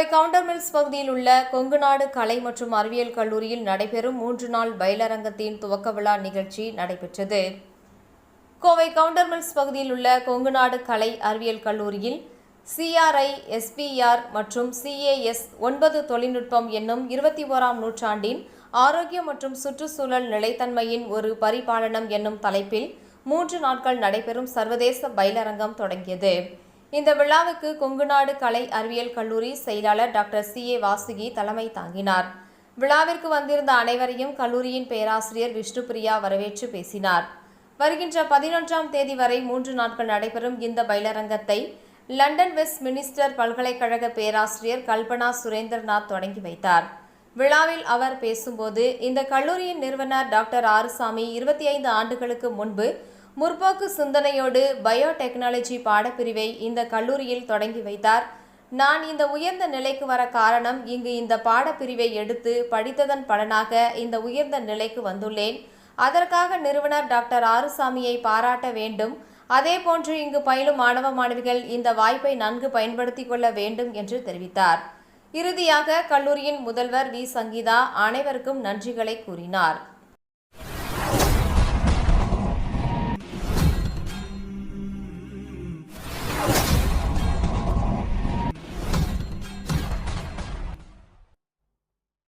Kovai counter mills பகுதியில் உள்ள கொங்குநாடு கலை மற்றும் அறிவியல் கல்லூரியில் நடைபெறும் 3 நாள் பயிலரங்கத்தின் துவக்க விழா நிகழ்ச்சி நடைபெற்றது. கோவை கவுண்டர் மில்ஸ் பகுதியில் உள்ள கொங்குநாடு கலை அறிவியல் கல்லூரியில் CRI, SPR மற்றும் CAS 9 தொழில்நுட்பம் என்னும் 21ஆம் நூற்றாண்டின் ஆரோக்கியம் மற்றும் சுற்றுச்சூழல் நிலைத்தன்மையின் ஒரு பரிபாலனம் என்னும் தலைப்பில் 3 நாட்கள் நடைபெறும் சர்வதேச பயிலரங்கம் தொடங்கியது. இந்த விழாவுக்கு கொங்குநாடு கலை அறிவியல் கல்லூரி செயலாளர் டாக்டர் CA வாசுகி தலைமை தாங்கினார். விழாவிற்கு வந்திருந்த அனைவரையும் கல்லூரியின் பேராசிரியர் விஷ்ணுபிரியா வரவேற்று பேசினார். வருகின்ற 11ஆம் தேதி வரை 3 நாட்கள் நடைபெறும் இந்த பயிலரங்கத்தை லண்டன் வெஸ்ட் மினிஸ்டர் பல்கலைக்கழக பேராசிரியர் கல்பனா சுரேந்திரநாத் தொடங்கி வைத்தார். விழாவில் அவர் பேசும்போது, இந்த கல்லூரியின் நிறுவனர் டாக்டர் ஆறுசாமி 25 ஆண்டுகளுக்கு முன்பு முற்போக்கு சிந்தனையோடு பயோடெக்னாலஜி பாடப்பிரிவை இந்த கல்லூரியில் தொடங்கி வைத்தார். நான் இந்த உயர்ந்த நிலைக்கு வர காரணம், இங்கு இந்த பாடப்பிரிவை எடுத்து படித்ததன் பலனாக இந்த உயர்ந்த நிலைக்கு வந்துள்ளேன். அதற்காக நிறுவனர் டாக்டர் ஆறுசாமியை பாராட்ட வேண்டும். அதேபோன்று இங்கு பயிலும் மாணவ மாணவிகள் இந்த வாய்ப்பை நன்கு பயன்படுத்திக் கொள்ள வேண்டும் என்று தெரிவித்தார். இறுதியாக கல்லூரியின் முதல்வர் வி. சங்கீதா அனைவருக்கும் நன்றிகளை கூறினார்.